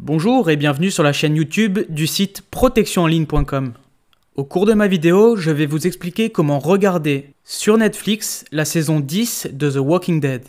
Bonjour et bienvenue sur la chaîne YouTube du site protectionenligne.com. Au cours de ma vidéo, je vais vous expliquer comment regarder sur Netflix la saison 10 de The Walking Dead.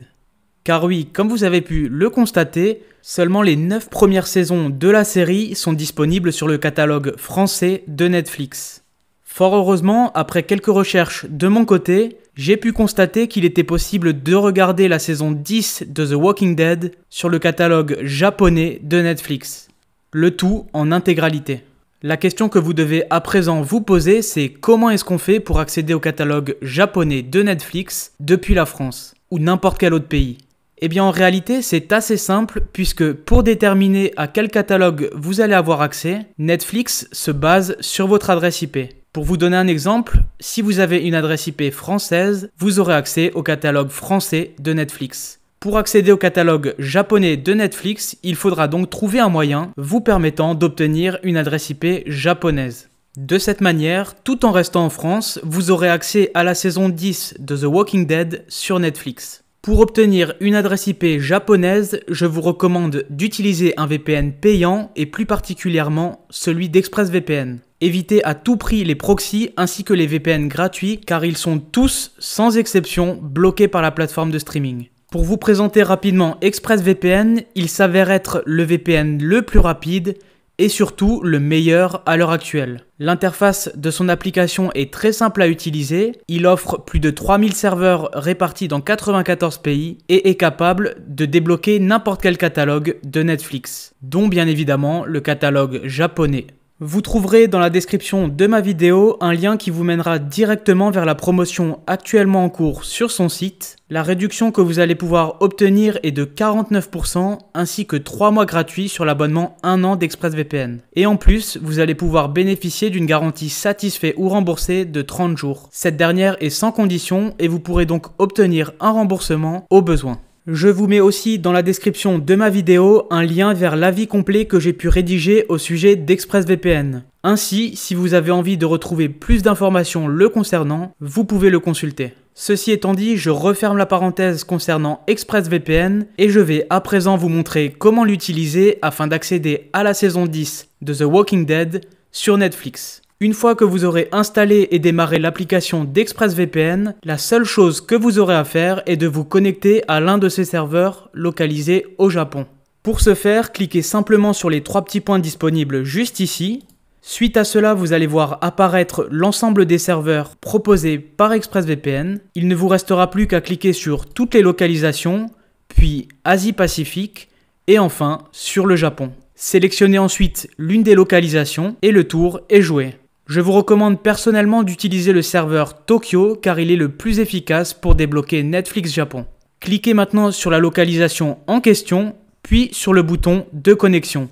Car oui, comme vous avez pu le constater, seulement les 9 premières saisons de la série sont disponibles sur le catalogue français de Netflix. Fort heureusement, après quelques recherches de mon côté, j'ai pu constater qu'il était possible de regarder la saison 10 de The Walking Dead sur le catalogue japonais de Netflix. Le tout en intégralité. La question que vous devez à présent vous poser, c'est comment est-ce qu'on fait pour accéder au catalogue japonais de Netflix depuis la France ou n'importe quel autre pays? Eh bien en réalité, c'est assez simple puisque pour déterminer à quel catalogue vous allez avoir accès, Netflix se base sur votre adresse IP. Pour vous donner un exemple, si vous avez une adresse IP française, vous aurez accès au catalogue français de Netflix. Pour accéder au catalogue japonais de Netflix, il faudra donc trouver un moyen vous permettant d'obtenir une adresse IP japonaise. De cette manière, tout en restant en France, vous aurez accès à la saison 10 de The Walking Dead sur Netflix. Pour obtenir une adresse IP japonaise, je vous recommande d'utiliser un VPN payant et plus particulièrement celui d'ExpressVPN. Évitez à tout prix les proxys ainsi que les VPN gratuits car ils sont tous, sans exception, bloqués par la plateforme de streaming. Pour vous présenter rapidement ExpressVPN, il s'avère être le VPN le plus rapide et surtout le meilleur à l'heure actuelle. L'interface de son application est très simple à utiliser, il offre plus de 3000 serveurs répartis dans 94 pays et est capable de débloquer n'importe quel catalogue de Netflix, dont bien évidemment le catalogue japonais. Vous trouverez dans la description de ma vidéo un lien qui vous mènera directement vers la promotion actuellement en cours sur son site. La réduction que vous allez pouvoir obtenir est de 49% ainsi que 3 mois gratuits sur l'abonnement 1 an d'ExpressVPN. Et en plus, vous allez pouvoir bénéficier d'une garantie satisfait ou remboursée de 30 jours. Cette dernière est sans condition et vous pourrez donc obtenir un remboursement au besoin. Je vous mets aussi dans la description de ma vidéo un lien vers l'avis complet que j'ai pu rédiger au sujet d'ExpressVPN. Ainsi, si vous avez envie de retrouver plus d'informations le concernant, vous pouvez le consulter. Ceci étant dit, je referme la parenthèse concernant ExpressVPN et je vais à présent vous montrer comment l'utiliser afin d'accéder à la saison 10 de The Walking Dead sur Netflix. Une fois que vous aurez installé et démarré l'application d'ExpressVPN, la seule chose que vous aurez à faire est de vous connecter à l'un de ces serveurs localisés au Japon. Pour ce faire, cliquez simplement sur les 3 petits points disponibles juste ici. Suite à cela, vous allez voir apparaître l'ensemble des serveurs proposés par ExpressVPN. Il ne vous restera plus qu'à cliquer sur toutes les localisations, puis Asie-Pacifique et enfin sur le Japon. Sélectionnez ensuite l'une des localisations et le tour est joué. Je vous recommande personnellement d'utiliser le serveur Tokyo car il est le plus efficace pour débloquer Netflix Japon. Cliquez maintenant sur la localisation en question, puis sur le bouton de connexion.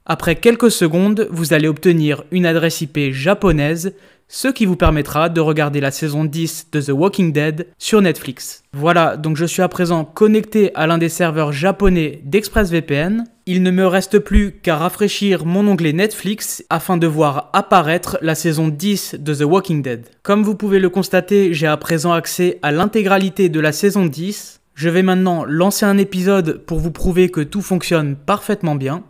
Après quelques secondes, vous allez obtenir une adresse IP japonaise, ce qui vous permettra de regarder la saison 10 de The Walking Dead sur Netflix. Voilà, donc je suis à présent connecté à l'un des serveurs japonais d'ExpressVPN. Il ne me reste plus qu'à rafraîchir mon onglet Netflix afin de voir apparaître la saison 10 de The Walking Dead. Comme vous pouvez le constater, j'ai à présent accès à l'intégralité de la saison 10. Je vais maintenant lancer un épisode pour vous prouver que tout fonctionne parfaitement bien.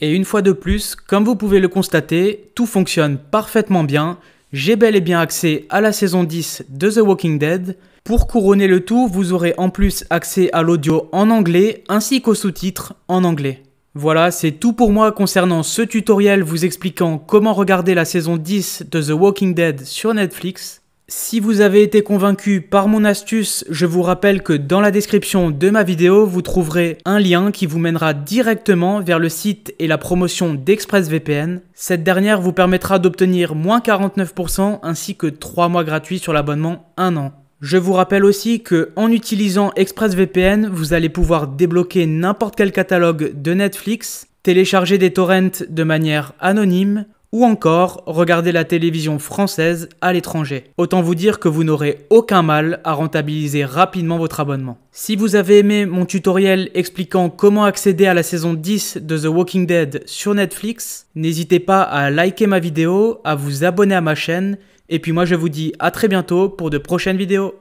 Et une fois de plus, comme vous pouvez le constater, tout fonctionne parfaitement bien. J'ai bel et bien accès à la saison 10 de The Walking Dead. Pour couronner le tout, vous aurez en plus accès à l'audio en anglais ainsi qu'aux sous-titres en anglais. Voilà, c'est tout pour moi concernant ce tutoriel vous expliquant comment regarder la saison 10 de The Walking Dead sur Netflix. Si vous avez été convaincu par mon astuce, je vous rappelle que dans la description de ma vidéo, vous trouverez un lien qui vous mènera directement vers le site et la promotion d'ExpressVPN. Cette dernière vous permettra d'obtenir moins 49% ainsi que 3 mois gratuits sur l'abonnement 1 an. Je vous rappelle aussi que en utilisant ExpressVPN, vous allez pouvoir débloquer n'importe quel catalogue de Netflix, télécharger des torrents de manière anonyme ou encore regarder la télévision française à l'étranger. Autant vous dire que vous n'aurez aucun mal à rentabiliser rapidement votre abonnement. Si vous avez aimé mon tutoriel expliquant comment accéder à la saison 10 de The Walking Dead sur Netflix, n'hésitez pas à liker ma vidéo, à vous abonner à ma chaîne. Et puis moi je vous dis à très bientôt pour de prochaines vidéos.